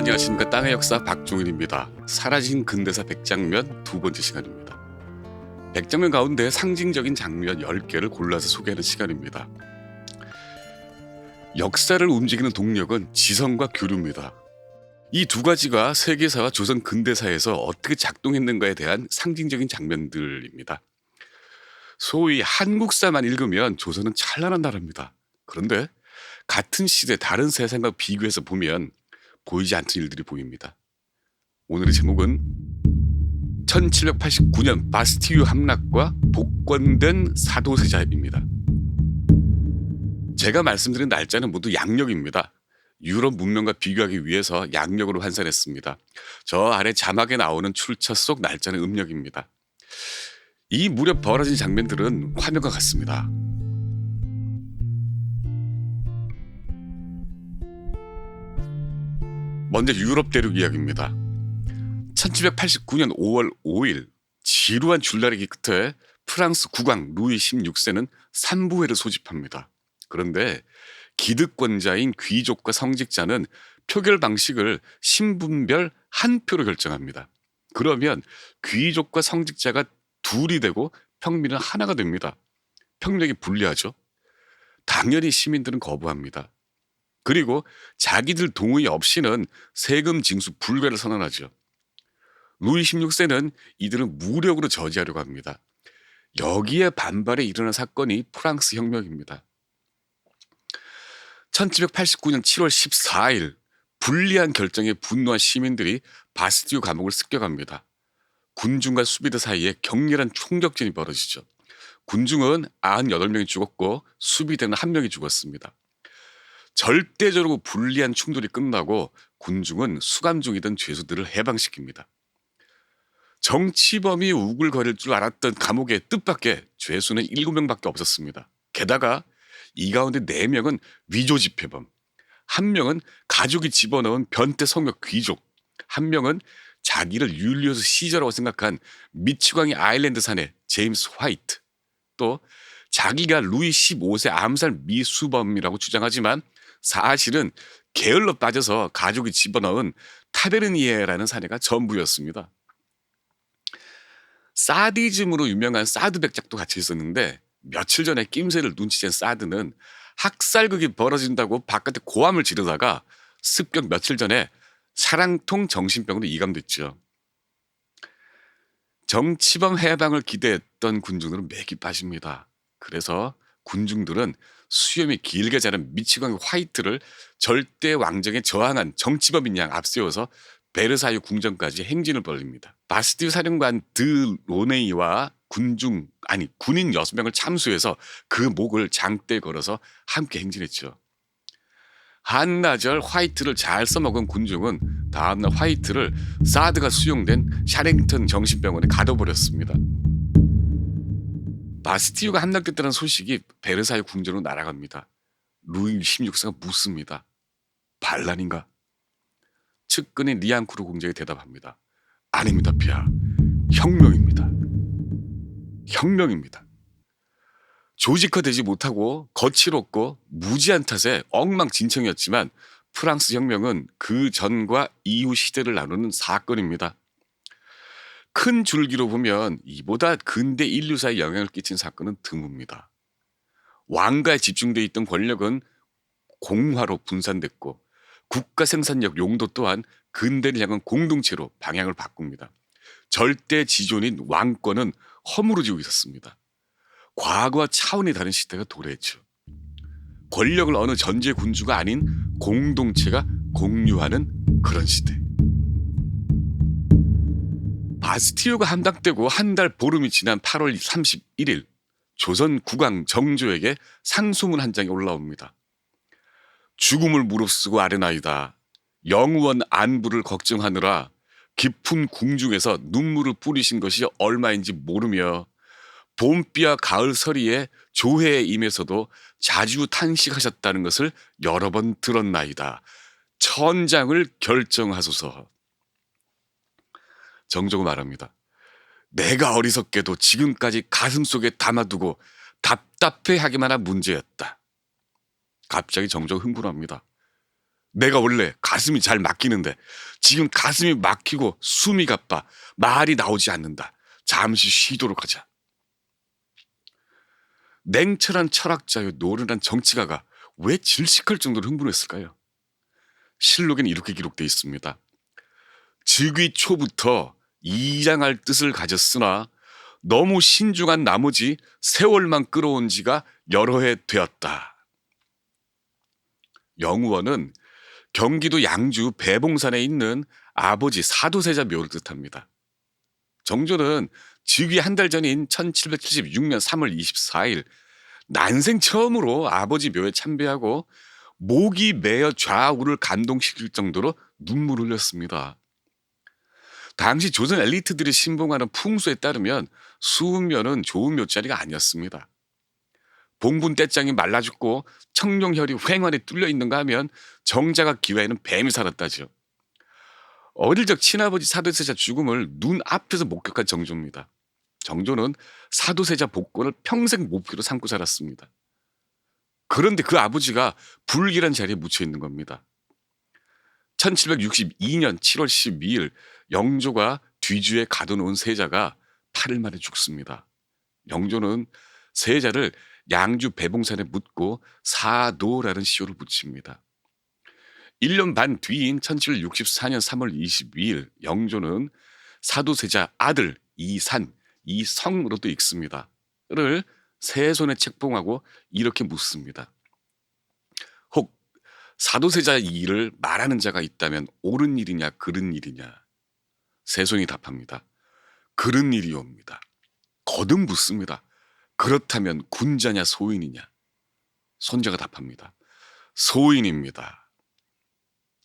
안녕하십니까. 땅의 역사 박종일입니다. 사라진 근대사 100장면 두 번째 시간입니다. 100장면 가운데 상징적인 장면 10개를 골라서 소개하는 시간입니다. 역사를 움직이는 동력은 지성과 교류입니다. 이 두 가지가 세계사와 조선 근대사에서 어떻게 작동했는가에 대한 상징적인 장면들입니다. 소위 한국사만 읽으면 조선은 찬란한 나라입니다. 그런데 같은 시대 다른 세상과 비교해서 보면 보이지 않던 일들이 보입니다. 오늘의 제목은 1789년 바스티유 함락과 복권된 사도세자입니다. 제가 말씀드린 날짜는 모두 양력입니다. 유럽 문명과 비교하기 위해서 양력으로 환산했습니다. 저 아래 자막에 나오는 출처 속 날짜는 음력입니다. 이 무렵 벌어진 장면들은 화면과 같습니다. 먼저 유럽 대륙 이야기입니다. 1789년 5월 5일 지루한 줄다리기 끝에 프랑스 국왕 루이 16세는 삼부회를 소집합니다. 그런데 기득권자인 귀족과 성직자는 표결 방식을 신분별 한 표로 결정합니다. 그러면 귀족과 성직자가 둘이 되고 평민은 하나가 됩니다. 평력이 불리하죠. 당연히 시민들은 거부합니다. 그리고 자기들 동의 없이는 세금 징수 불가를 선언하죠. 루이 16세는 이들을 무력으로 저지하려고 합니다. 여기에 반발에 일어난 사건이 프랑스 혁명입니다. 1789년 7월 14일 불리한 결정에 분노한 시민들이 바스티유 감옥을 습격합니다. 군중과 수비대 사이에 격렬한 총격전이 벌어지죠. 군중은 98명이 죽었고 수비대는 1명이 죽었습니다. 절대적으로 불리한 충돌이 끝나고 군중은 수감 중이던 죄수들을 해방시킵니다. 정치범이 우글거릴 줄 알았던 감옥의 뜻밖의 죄수는 7명밖에 없었습니다. 게다가 이 가운데 4명은 위조지폐범, 1명은 가족이 집어넣은 변태 성역 귀족, 1명은 자기를 율리어스 시저라고 생각한 미치광이 아일랜드 사내 제임스 화이트, 또 자기가 루이 15세 암살 미수범이라고 주장하지만 사실은 게을러 빠져서 가족이 집어넣은 타베르니에라는 사내가 전부였습니다. 사디즘으로 유명한 사드 백작도 같이 있었는데 며칠 전에 낌새를 눈치챈 사드는 학살극이 벌어진다고 바깥에 고함을 지르다가 습격 며칠 전에 사랑통 정신병으로 이감됐죠. 정치범 해방을 기대했던 군중들은 맥이 빠집니다. 그래서 군중들은 수염이 길게 자란 미치광이 화이트를 절대 왕정에 저항한 정치범인 양 앞세워서 베르사유 궁전까지 행진을 벌립니다. 바스티유 사령관 드 로네이와 군인 6명을 참수해서 그 목을 장대에 걸어서 함께 행진했죠. 한나절 화이트를 잘 써먹은 군중은 다음날 화이트를 사드가 수용된 샤링턴 정신병원에 가둬버렸습니다. 바스티유가 함락됐다는 소식이 베르사유 궁전으로 날아갑니다. 루이 16세가 묻습니다. 반란인가? 측근인 리앙쿠르 공작이 대답합니다. 아닙니다, 피하. 혁명입니다. 혁명입니다. 조직화되지 못하고 거칠었고 무지한 탓에 엉망진창이었지만 프랑스 혁명은 그 전과 이후 시대를 나누는 사건입니다. 큰 줄기로 보면 이보다 근대 인류사에 영향을 끼친 사건은 드뭅니다. 왕가에 집중돼 있던 권력은 공화로 분산됐고 국가 생산력 용도 또한 근대를 향한 공동체로 방향을 바꿉니다. 절대 지존인 왕권은 허물어지고 있었습니다. 과거와 차원이 다른 시대가 도래했죠. 권력을 어느 전제 군주가 아닌 공동체가 공유하는 그런 시대. 바스티유가 함락되고 한 달 보름이 지난 8월 31일 조선 국왕 정조에게 상소문 한 장이 올라옵니다. 죽음을 무릅쓰고 아뢰나이다. 영원 안부를 걱정하느라 깊은 궁중에서 눈물을 뿌리신 것이 얼마인지 모르며 봄비와 가을 서리에 조회에 임해서도 자주 탄식하셨다는 것을 여러 번 들었나이다. 천장을 결정하소서. 정조가 말합니다. 내가 어리석게도 지금까지 가슴속에 담아두고 답답해하기만 한 문제였다. 갑자기 정조가 흥분합니다. 내가 원래 가슴이 잘 막히는데 지금 가슴이 막히고 숨이 가빠 말이 나오지 않는다. 잠시 쉬도록 하자. 냉철한 철학자요 노련한 정치가가 왜 질식할 정도로 흥분했을까요? 실록에는 이렇게 기록되어 있습니다. 즉위 초부터 이장할 뜻을 가졌으나 너무 신중한 나머지 세월만 끌어온 지가 여러 해 되었다. 영우원은 경기도 양주 배봉산에 있는 아버지 사도세자 묘를 뜻합니다. 정조는 즉위 한 달 전인 1776년 3월 24일 난생 처음으로 아버지 묘에 참배하고 목이 메어 좌우를 감동시킬 정도로 눈물을 흘렸습니다. 당시 조선 엘리트들이 신봉하는 풍수에 따르면 수은묘는 좋은 묘자리가 아니었습니다. 봉분 떼장이 말라 죽고 청룡혈이 횡하니 뚫려 있는가 하면 정자가 기와에는 뱀이 살았다죠. 어릴 적 친아버지 사도세자 죽음을 눈앞에서 목격한 정조입니다. 정조는 사도세자 복권을 평생 목표로 삼고 살았습니다. 그런데 그 아버지가 불길한 자리에 묻혀 있는 겁니다. 1762년 7월 12일 영조가 뒤주에 가둬놓은 세자가 8일 만에 죽습니다. 영조는 세자를 양주 배봉산에 묻고 사도라는 시호를 붙입니다. 1년 반 뒤인 1764년 3월 22일 영조는 사도세자 아들 이산, 이성으로도 읽습니다. 를 세 손에 책봉하고 이렇게 묻습니다. 혹 사도세자 이 일을 말하는 자가 있다면 옳은 일이냐 그른 일이냐. 세손이 답합니다. 그른 일이옵니다. 거듭 묻습니다. 그렇다면 군자냐 소인이냐. 손자가 답합니다. 소인입니다.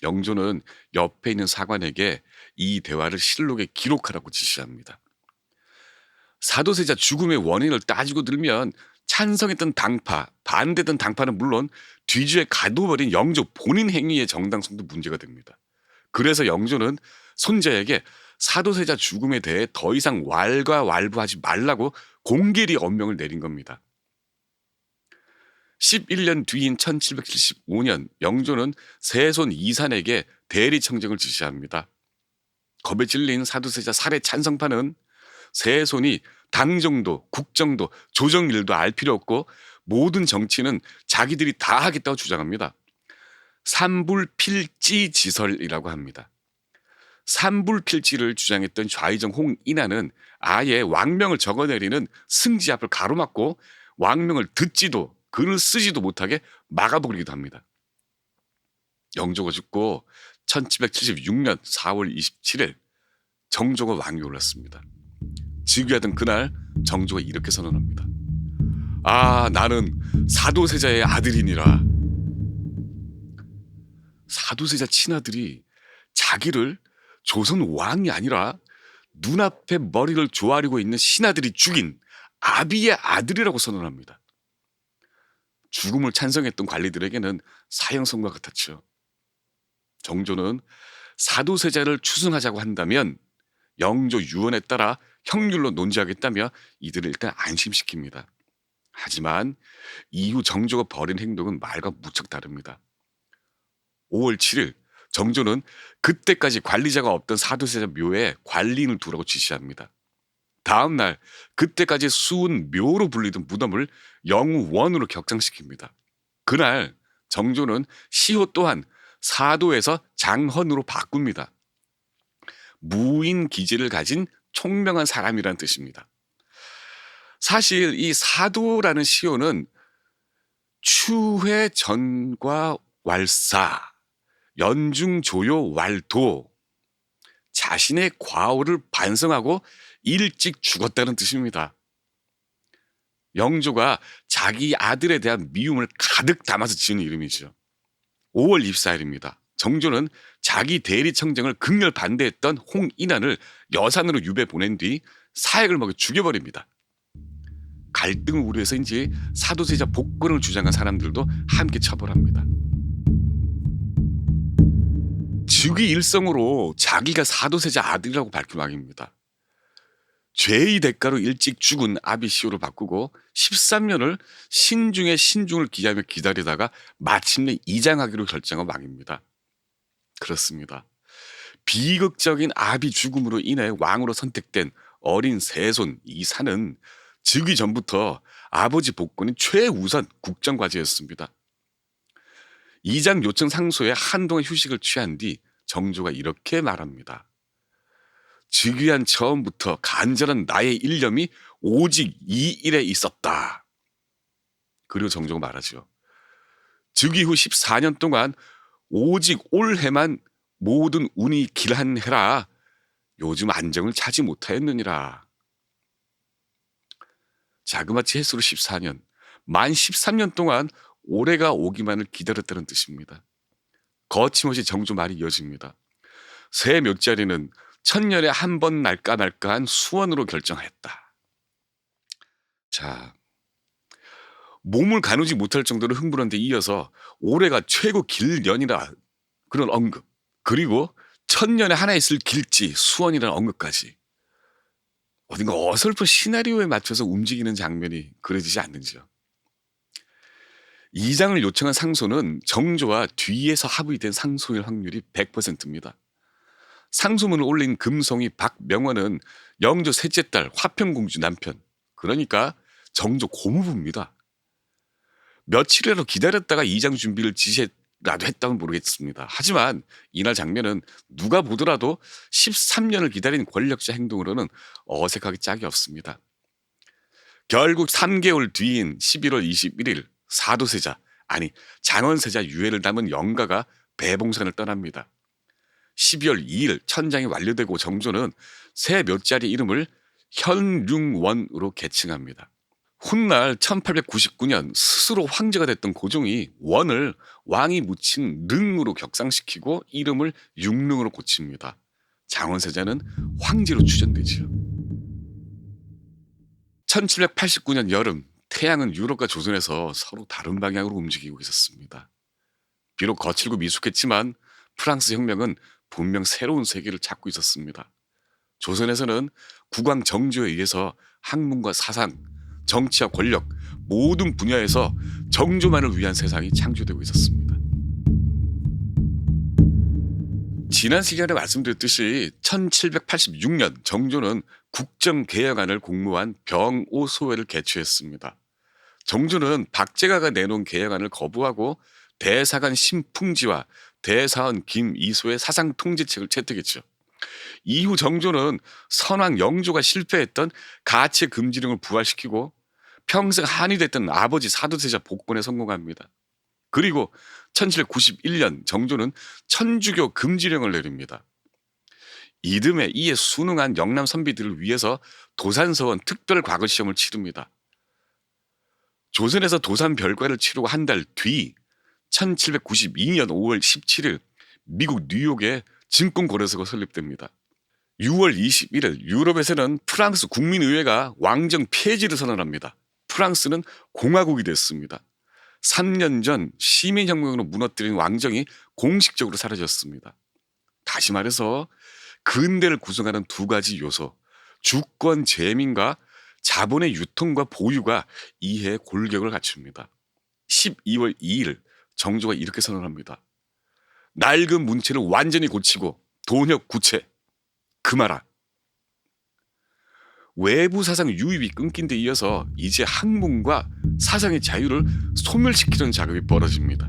영조는 옆에 있는 사관에게 이 대화를 실록에 기록하라고 지시합니다. 사도세자 죽음의 원인을 따지고 들면 찬성했던 당파, 반대했던 당파는 물론 뒤주에 가둬버린 영조 본인 행위의 정당성도 문제가 됩니다. 그래서 영조는 손자에게 사도세자 죽음에 대해 더 이상 왈가왈부하지 말라고 공개리 엄명을 내린 겁니다. 11년 뒤인 1775년 영조는 세손 이산에게 대리청정을 지시합니다. 겁에 질린 사도세자 살해 찬성파는 세손이 당정도, 국정도, 조정일도 알 필요 없고 모든 정치는 자기들이 다 하겠다고 주장합니다. 삼불필지지설이라고 합니다. 삼불필지를 주장했던 좌의정 홍인하는 아예 왕명을 적어내리는 승지 앞을 가로막고 왕명을 듣지도 글을 쓰지도 못하게 막아버리기도 합니다. 영조가 죽고 1776년 4월 27일 정조가 왕위에 올랐습니다. 즉위하던 그날 정조가 이렇게 선언합니다. 아, 나는 사도세자의 아들이니라. 사도세자 친아들이 자기를 조선 왕이 아니라 눈앞에 머리를 조아리고 있는 신하들이 죽인 아비의 아들이라고 선언합니다. 죽음을 찬성했던 관리들에게는 사형선고가 같았죠. 정조는 사도세자를 추승하자고 한다면 영조 유언에 따라 형률로 논지하겠다며 이들을 일단 안심시킵니다. 하지만 이후 정조가 벌인 행동은 말과 무척 다릅니다. 5월 7일 정조는 그때까지 관리자가 없던 사도세자 묘에 관리인을 두라고 지시합니다. 다음 날 그때까지 수은 묘로 불리던 무덤을 영우원으로 격상시킵니다. 그날 정조는 시호 또한 사도에서 장헌으로 바꿉니다. 무인 기질을 가진 총명한 사람이란 뜻입니다. 사실 이 사도라는 시호는 추회 전과 왈사, 연중 조요 왈도, 자신의 과오를 반성하고 일찍 죽었다는 뜻입니다. 영조가 자기 아들에 대한 미움을 가득 담아서 지은 이름이죠. 5월 24일입니다. 정조는 자기 대리청정을 극렬 반대했던 홍인환을 여산으로 유배 보낸 뒤 사액을 먹여 죽여버립니다. 갈등을 우려해서인지 사도세자 복권을 주장한 사람들도 함께 처벌합니다. 즉위 일성으로 자기가 사도세자 아들이라고 밝힌 왕입니다. 죄의 대가로 일찍 죽은 아비시오로 바꾸고 13년을 신중에 신중을 기하며 기다리다가 마침내 이장하기로 결정한 왕입니다. 그렇습니다. 비극적인 아비 죽음으로 인해 왕으로 선택된 어린 세손 이사는 즉위 전부터 아버지 복권이 최우선 국정 과제였습니다. 이장 요청 상소에 한동안 휴식을 취한 뒤 정조가 이렇게 말합니다. 즉위한 처음부터 간절한 나의 일념이 오직 이 일에 있었다. 그리고 정조가 말하죠. 즉위 후 14년 동안 오직 올해만 모든 운이 길한 해라. 요즘 안정을 찾지 못하였느니라. 자그마치 횟수로 14년, 만 13년 동안 올해가 오기만을 기다렸다는 뜻입니다. 거침없이 정조 말이 이어집니다. 새 묘자리는 천년에 한 번 날까 말까한 수원으로 결정하였다. 자, 몸을 가누지 못할 정도로 흥분한 데 이어서 올해가 최고 길 년이라 그런 언급, 그리고 천년에 하나 있을 길지 수원이라는 언급까지 어딘가 어설픈 시나리오에 맞춰서 움직이는 장면이 그려지지 않는지요. 이장을 요청한 상소는 정조와 뒤에서 합의된 상소일 확률이 100%입니다. 상소문을 올린 금송이 박명원은 영조 셋째 딸 화평공주 남편, 그러니까 정조 고모부입니다. 며칠이라도 기다렸다가 이장 준비를 지시라도 했다면 모르겠습니다. 하지만 이날 장면은 누가 보더라도 13년을 기다린 권력자 행동으로는 어색하기 짝이 없습니다. 결국 3개월 뒤인 11월 21일 사도세자, 아니 장원세자 유해를 담은 영가가 배봉산을 떠납니다. 12월 2일 천장이 완료되고 정조는 새 묘자리 이름을 현융원으로 개칭합니다. 훗날 1899년 스스로 황제가 됐던 고종이 원을 왕이 묻힌 릉으로 격상시키고 이름을 융릉으로 고칩니다. 장원세자는 황제로 추정되지요. 1789년 여름, 태양은 유럽과 조선에서 서로 다른 방향으로 움직이고 있었습니다. 비록 거칠고 미숙했지만 프랑스 혁명은 분명 새로운 세계를 찾고 있었습니다. 조선에서는 국왕 정조에 의해서 학문과 사상, 정치와 권력 모든 분야에서 정조만을 위한 세상이 창조되고 있었습니다. 지난 시간에 말씀드렸듯이 1786년 정조는 국정개혁안을 공모한 병오소회를 개최했습니다. 정조는 박제가가 내놓은 개혁안을 거부하고 대사관 신풍지와 대사원 김이소의 사상통제책을 채택했죠. 이후 정조는 선왕 영조가 실패했던 가채금지령을 부활시키고 평생 한이 됐던 아버지 사도세자 복권에 성공합니다. 그리고 1791년 정조는 천주교 금지령을 내립니다. 이듬해 이에 순응한 영남 선비들을 위해서 도산서원 특별 과거 시험을 치릅니다. 조선에서 도산 별과를 치르고 한 달 뒤 1792년 5월 17일 미국 뉴욕에 증권거래소가 설립됩니다. 6월 21일 유럽에서는 프랑스 국민의회가 왕정 폐지를 선언합니다. 프랑스는 공화국이 됐습니다. 3년 전 시민혁명으로 무너뜨린 왕정이 공식적으로 사라졌습니다. 다시 말해서 근대를 구성하는 두 가지 요소, 주권 재민과 자본의 유통과 보유가 이해의 골격을 갖춥니다. 12월 2일 정조가 이렇게 선언합니다. 낡은 문체를 완전히 고치고 돈혁 구체 금하라. 외부 사상 유입이 끊긴 데 이어서 이제 학문과 사상의 자유를 소멸시키려는 작업이 벌어집니다.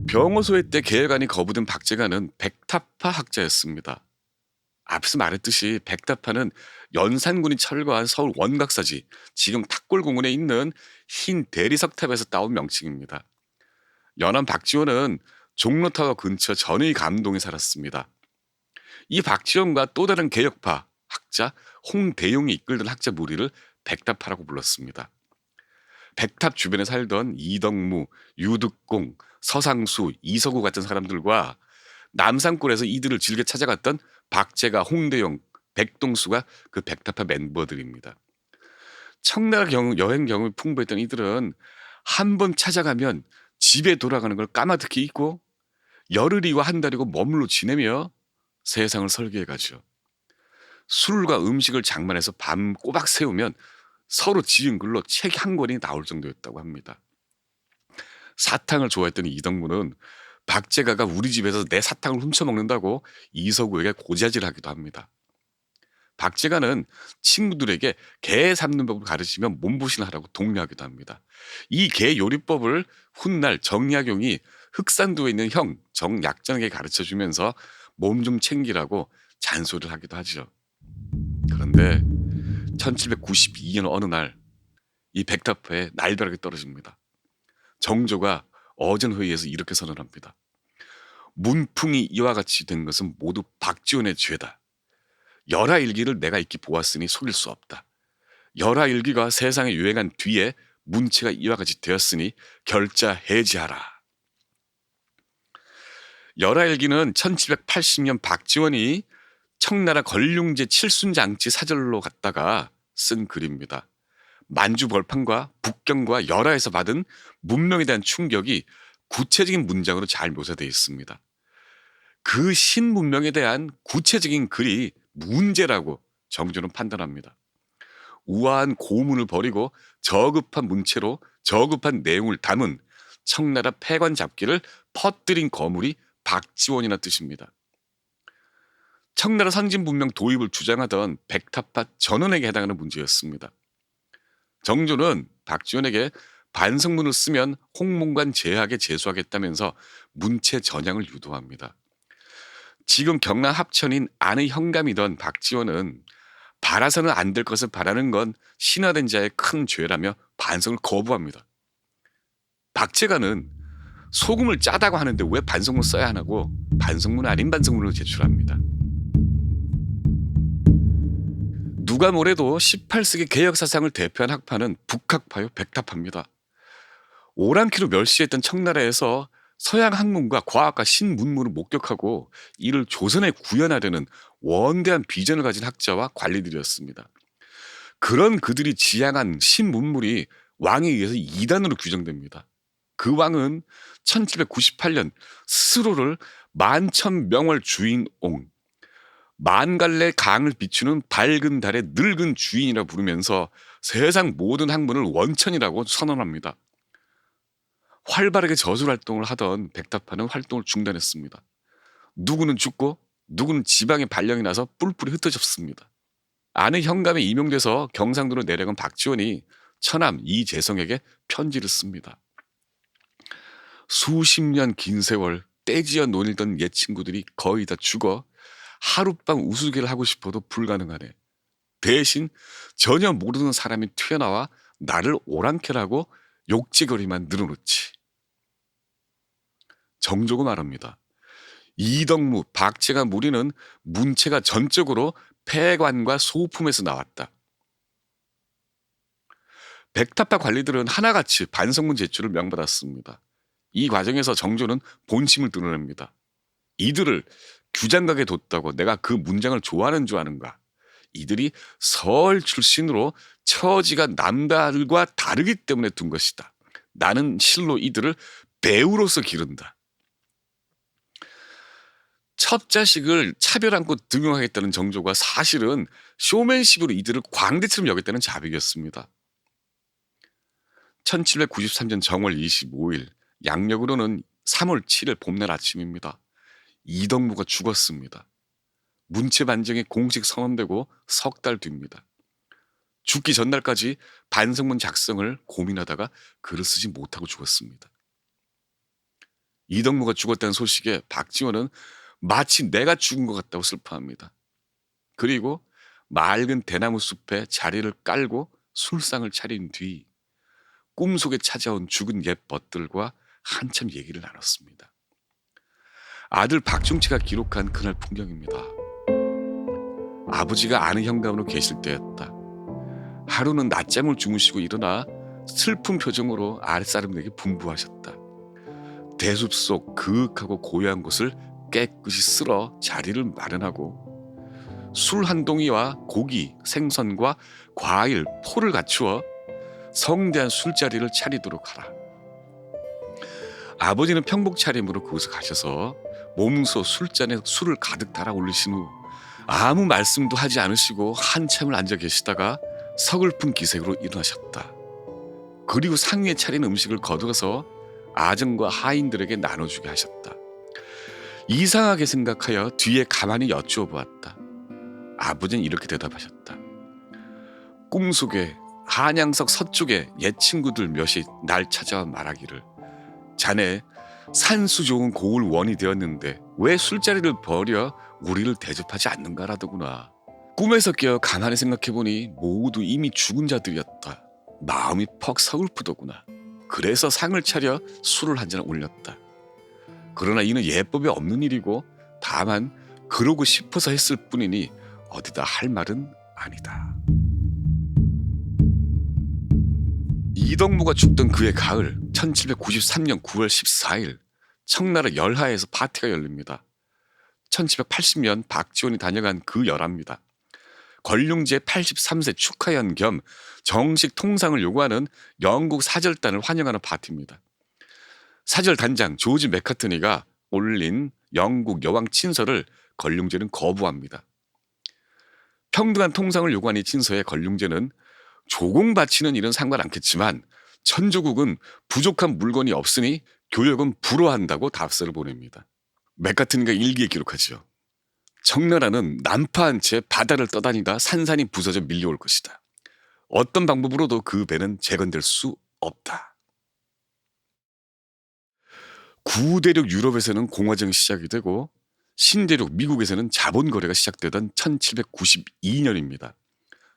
병오소회 때 개혁안이 거부된 박제가는 백타파 학자였습니다. 앞서 말했듯이 백타파는 연산군이 철거한 서울 원각사지, 지금 탁골공원에 있는 흰 대리석탑에서 따온 명칭입니다. 연암 박지원은 종로타워 근처 전의 감동에 살았습니다. 이 박지원과 또 다른 개혁파 학자 홍대용이 이끌던 학자 무리를 백타파라고 불렀습니다. 백탑 주변에 살던 이덕무, 유득공, 서상수, 이서구 같은 사람들과 남산골에서 이들을 즐겨 찾아갔던 박제가, 홍대용, 백동수가 그 백타파 멤버들입니다. 청나라 여행 경험이 풍부했던 이들은 한 번 찾아가면 집에 돌아가는 걸 까마득히 잊고 열흘이고 한 달이고 머물러 지내며 세상을 설계해가죠. 술과 음식을 장만해서 밤 꼬박 세우면 서로 지은 글로 책 한 권이 나올 정도였다고 합니다. 사탕을 좋아했던 이덕무는 박제가가 우리 집에서 내 사탕을 훔쳐먹는다고 이서구에게 고자질하기도 합니다. 박제가는 친구들에게 게 삶는 법을 가르치며 몸보신을 하라고 독려하기도 합니다. 이 게 요리법을 훗날 정약용이 흑산도에 있는 형 정약전에게 가르쳐주면서 몸 좀 챙기라고 잔소리를 하기도 하죠. 그런데 1792년 어느 날 이 백탑화에 날벼락이 떨어집니다. 정조가 어전 회의에서 이렇게 선언합니다. 문풍이 이와 같이 된 것은 모두 박지원의 죄다. 열하일기를 내가 익히 보았으니 속일 수 없다. 열하일기가 세상에 유행한 뒤에 문체가 이와 같이 되었으니 결자 해지하라. 열하일기는 1780년 박지원이 청나라 걸륭제 칠순장치 사절로 갔다가 쓴 글입니다. 만주 벌판과 북경과 열하에서 받은 문명에 대한 충격이 구체적인 문장으로 잘 묘사되어 있습니다. 그 신문명에 대한 구체적인 글이 문제라고 정조는 판단합니다. 우아한 고문을 버리고 저급한 문체로 저급한 내용을 담은 청나라 패관 잡기를 퍼뜨린 거물이 박지원이라는 뜻입니다. 청나라 선진 문명 도입을 주장하던 백탑화 전원에게 해당하는 문제였습니다. 정조는 박지원에게 반성문을 쓰면 홍문관 제학에 제수하겠다면서 문체 전향을 유도합니다. 지금 경남 합천인 안의 현감이던 박지원은 바라서는 안 될 것을 바라는 건 신화된 자의 큰 죄라며 반성을 거부합니다. 박제가는 소금을 짜다고 하는데 왜 반성문 써야 하냐고 반성문 아닌 반성문을 제출합니다. 누가 뭐래도 18세기 개혁사상을 대표한 학파는 북학파요 백탑파입니다. 오랑캐로 멸시했던 청나라에서 서양 학문과 과학과 신문물을 목격하고 이를 조선에 구현하려는 원대한 비전을 가진 학자와 관리들이었습니다. 그런 그들이 지향한 신문물이 왕에 의해서 이단으로 규정됩니다. 그 왕은 1798년 스스로를 만천명월 주인옹, 만갈래 강을 비추는 밝은 달의 늙은 주인이라 부르면서 세상 모든 학문을 원천이라고 선언합니다. 활발하게 저술 활동을 하던 백탑파는 활동을 중단했습니다. 누구는 죽고 누구는 지방에 발령이 나서 뿔뿔이 흩어졌습니다. 아내 현감에 임용돼서 경상도로 내려간 박지원이 처남 이재성에게 편지를 씁니다. 수십 년 긴 세월 떼지어 논일던 옛 친구들이 거의 다 죽어 하룻밤 우스개를 하고 싶어도 불가능하네. 대신 전혀 모르는 사람이 튀어나와 나를 오랑캐라고 욕지거리만 늘어놓지. 정조가 말합니다. 이덕무, 박제가 무리는 문체가 전적으로 폐관과 소품에서 나왔다. 백탑파 관리들은 하나같이 반성문 제출을 명받았습니다. 이 과정에서 정조는 본심을 드러냅니다. 이들을 규장각에 뒀다고 내가 그 문장을 좋아하는 줄 아는가? 이들이 서울 출신으로 처지가 남들과 다르기 때문에 둔 것이다. 나는 실로 이들을 배우로서 기른다. 첫 자식을 차별 않고 등용하겠다는 정조가 사실은 쇼맨십으로 이들을 광대처럼 여겼다는 자백이었습니다. 1793년 정월 25일 양력으로는 3월 7일 봄날 아침입니다. 이덕무가 죽었습니다. 문체 반정이 공식 선언되고 석 달 뒤입니다. 죽기 전날까지 반성문 작성을 고민하다가 글을 쓰지 못하고 죽었습니다. 이덕무가 죽었다는 소식에 박지원은 마치 내가 죽은 것 같다고 슬퍼합니다. 그리고 맑은 대나무 숲에 자리를 깔고 술상을 차린 뒤 꿈속에 찾아온 죽은 옛 벗들과 한참 얘기를 나눴습니다. 아들 박중치가 기록한 그날 풍경입니다. 아버지가 아는 현감으로 계실 때였다. 하루는 낮잠을 주무시고 일어나 슬픈 표정으로 아랫사람에게 분부하셨다. 대숲 속 그윽하고 고요한 곳을 깨끗이 쓸어 자리를 마련하고 술 한 동이와 고기, 생선과 과일, 포를 갖추어 성대한 술자리를 차리도록 하라. 아버지는 평복 차림으로 그곳에 가셔서 몸소 술잔에 술을 가득 달아 올리신 후 아무 말씀도 하지 않으시고 한참을 앉아 계시다가 서글픈 기색으로 일어나셨다. 그리고 상위에 차린 음식을 거두어서 아정과 하인들에게 나눠주게 하셨다. 이상하게 생각하여 뒤에 가만히 여쭈어 보았다. 아버지는 이렇게 대답하셨다. 꿈속에 한양석 서쪽에 옛 친구들 몇이 날 찾아와 말하기를 자네 산수 좋은 고을 원이 되었는데 왜 술자리를 버려 우리를 대접하지 않는가라더구나. 꿈에서 깨어 가만히 생각해보니 모두 이미 죽은 자들이었다. 마음이 퍽 서글프더구나. 그래서 상을 차려 술을 한 잔 올렸다. 그러나 이는 예법에 없는 일이고 다만 그러고 싶어서 했을 뿐이니 어디다 할 말은 아니다. 이덕무가 죽던 그해 가을 1793년 9월 14일 청나라 열하에서 파티가 열립니다. 1780년 박지원이 다녀간 그 열합니다. 권룡제 83세 축하연 겸 정식 통상을 요구하는 영국 사절단을 환영하는 파티입니다. 사절단장 조지 맥카트니가 올린 영국 여왕 친서를 권룡제는 거부합니다. 평등한 통상을 요구한 이 친서에 권룡제는 조공 바치는 일은 상관 않겠지만 천조국은 부족한 물건이 없으니 교역은 불허한다고 답서를 보냅니다. 맥카트니가 일기에 기록하죠. 청나라는 난파한 채 바다를 떠다니다 산산이 부서져 밀려올 것이다. 어떤 방법으로도 그 배는 재건될 수 없다. 구대륙 유럽에서는 공화정이 시작이 되고 신대륙 미국에서는 자본거래가 시작되던 1792년입니다.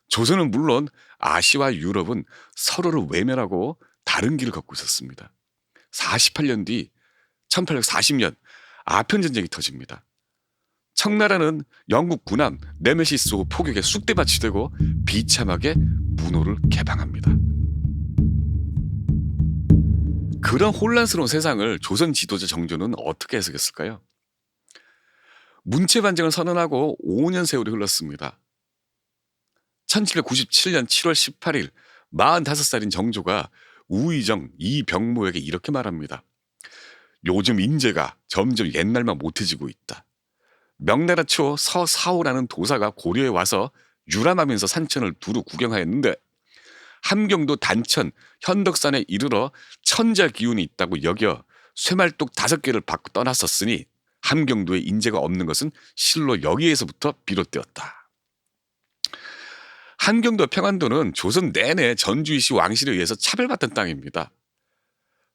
조선은 물론 아시아와 유럽은 서로를 외면하고 다른 길을 걷고 있었습니다. 48년 뒤 1840년 아편전쟁이 터집니다. 청나라는 영국 군함 네메시스호 포격에 쑥대밭이 되고 비참하게 문호를 개방합니다. 그런 혼란스러운 세상을 조선 지도자 정조는 어떻게 해석했을까요? 문체반정을 선언하고 5년 세월이 흘렀습니다. 1797년 7월 18일 45살인 정조가 우의정 이병모에게 이렇게 말합니다. 요즘 인재가 점점 옛날만 못해지고 있다. 명나라 초 서사오라는 도사가 고려에 와서 유람하면서 산천을 두루 구경하였는데 함경도 단천, 현덕산에 이르러 천자 기운이 있다고 여겨 쇠말뚝 5개를 받고 떠났었으니 함경도에 인재가 없는 것은 실로 여기에서부터 비롯되었다. 함경도 평안도는 조선 내내 전주이시 왕실에 의해서 차별받던 땅입니다.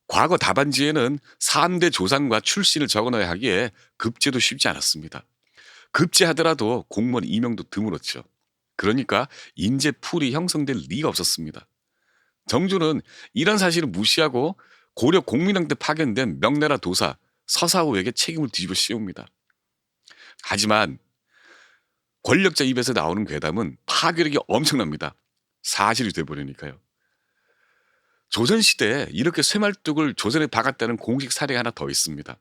과거 답안지에는 3대 조상과 출신을 적어놔야 하기에 급제도 쉽지 않았습니다. 급제하더라도 공무원 임명도 드물었죠. 그러니까 인재풀이 형성될 리가 없었습니다. 정조는 이런 사실을 무시하고 고려 공민왕 때 파견된 명나라 도사 서사오에게 책임을 뒤집어 씌웁니다. 하지만 권력자 입에서 나오는 괴담은 파괴력이 엄청납니다. 사실이 돼버리니까요. 조선시대에 이렇게 쇠말뚝을 조선에 박았다는 공식 사례가 하나 더 있습니다.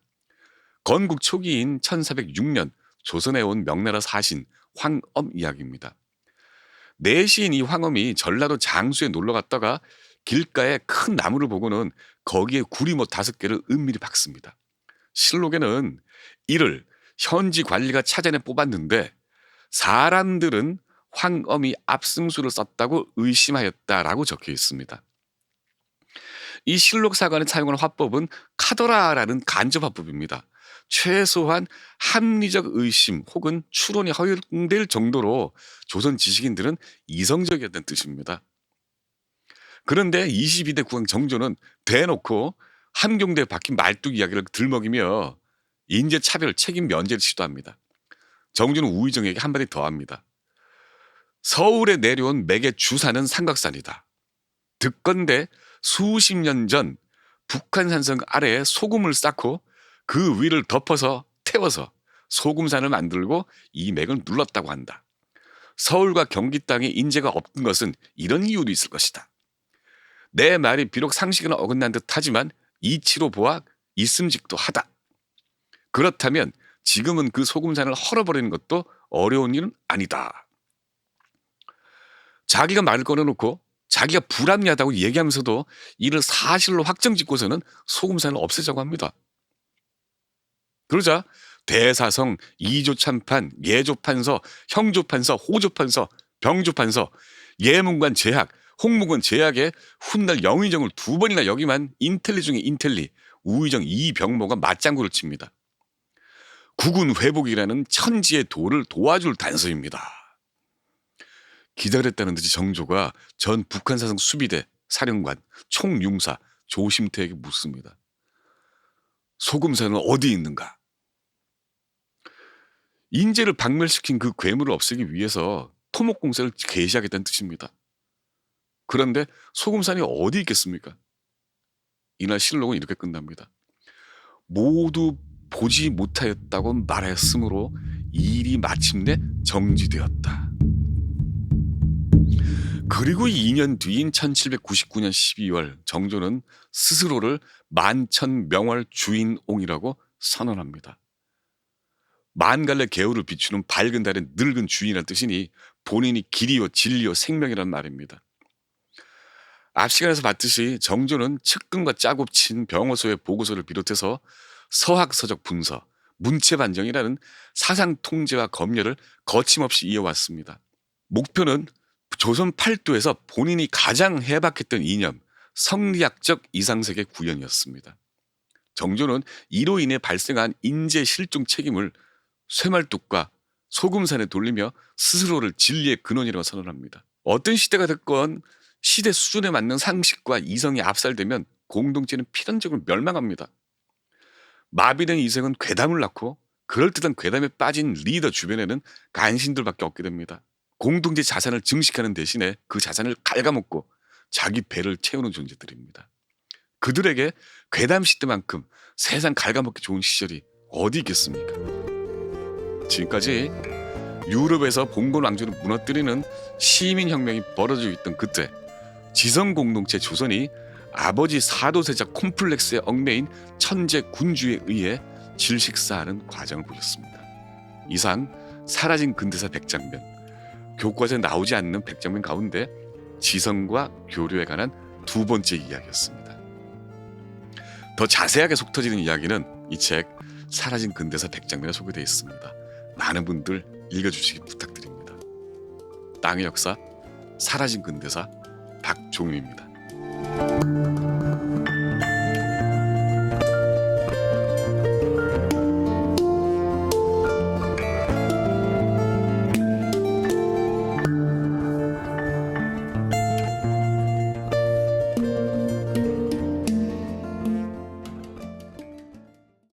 건국 초기인 1406년 조선에 온 명나라 사신 황엄 이야기입니다. 내시인 이 황엄이 전라도 장수에 놀러 갔다가 길가에 큰 나무를 보고는 거기에 구리못 5개를 은밀히 박습니다. 실록에는 이를 현지 관리가 찾아내 뽑았는데 사람들은 황엄이 압승수를 썼다고 의심하였다라고 적혀 있습니다. 이 실록 사관에 사용하는 화법은 카더라라는 간접 화법입니다. 최소한 합리적 의심 혹은 추론이 허용될 정도로 조선 지식인들은 이성적이었다는 뜻입니다. 그런데 22대 국왕 정조는 대놓고 함경도에 박힌 말뚝 이야기를 들먹이며 인재차별 책임 면제를 시도합니다. 정조는 우의정에게 한마디 더 합니다. 서울에 내려온 맥의 주사는 삼각산이다. 듣건대 수십 년 전 북한 산성 아래에 소금을 쌓고 그 위를 덮어서 태워서 소금산을 만들고 이 맥을 눌렀다고 한다. 서울과 경기 땅에 인재가 없는 것은 이런 이유도 있을 것이다. 내 말이 비록 상식은 어긋난 듯 하지만 이치로 보아 있음직도 하다. 그렇다면 지금은 그 소금산을 헐어버리는 것도 어려운 일은 아니다. 자기가 말을 꺼내놓고 자기가 불합리하다고 얘기하면서도 이를 사실로 확정짓고서는 소금산을 없애자고 합니다. 그러자 대사성, 이조참판, 예조판서, 형조판서, 호조판서, 병조판서, 예문관 제약, 홍무관 제약에 훗날 영의정을 2번이나 역임한 인텔리 중에 인텔리, 우의정 이병모가 맞장구를 칩니다. 국군 회복이라는 천지의 도를 도와줄 단서입니다. 기다렸다는 듯이 정조가 전 북한사성 수비대 사령관 총융사 조심태에게 묻습니다. 소금산은 어디 있는가? 인재를 박멸시킨 그 괴물을 없애기 위해서 토목공사를 개시하겠다는 뜻입니다. 그런데 소금산이 어디 있겠습니까? 이날 실록은 이렇게 끝납니다. 모두 보지 못하였다고 말하였으므로 일이 마침내 정지되었다. 그리고 2년 뒤인 1799년 12월 정조는 스스로를 만천명월 주인옹이라고 선언합니다. 만갈래 개울을 비추는 밝은 달의 늙은 주인이란 뜻이니 본인이 길이요 진리요 생명이란 말입니다. 앞 시간에서 봤듯이 정조는 측근과 짜고 친 병어소의 보고서를 비롯해서 서학서적 분서, 문체반정이라는 사상 통제와 검열을 거침없이 이어왔습니다. 목표는 조선 팔도에서 본인이 가장 해박했던 이념, 성리학적 이상세계 구현이었습니다. 정조는 이로 인해 발생한 인재 실종 책임을 쇠말뚝과 소금산에 돌리며 스스로를 진리의 근원이라고 선언합니다. 어떤 시대가 됐건 시대 수준에 맞는 상식과 이성이 압살되면 공동체는 필연적으로 멸망합니다. 마비된 이성은 괴담을 낳고 그럴듯한 괴담에 빠진 리더 주변에는 간신들밖에 없게 됩니다. 공동체 자산을 증식하는 대신에 그 자산을 갉아먹고 자기 배를 채우는 존재들입니다. 그들에게 괴담 시대만큼 세상 갉아먹기 좋은 시절이 어디 있겠습니까? 지금까지 유럽에서 봉건 왕조를 무너뜨리는 시민혁명이 벌어지고 있던 그때 지성공동체 조선이 아버지 사도세자 콤플렉스에 얽매인 천재 군주에 의해 질식사하는 과정을 보셨습니다. 이상 사라진 근대사 100장면, 교과서에 나오지 않는 100장면 가운데 지성과 교류에 관한 두 번째 이야기였습니다. 더 자세하게 속 터지는 이야기는 이 책 사라진 근대사 100장면에 소개되어 있습니다. 많은 분들 읽어주시기 부탁드립니다. 땅의 역사, 사라진 근대사 박종윤입니다.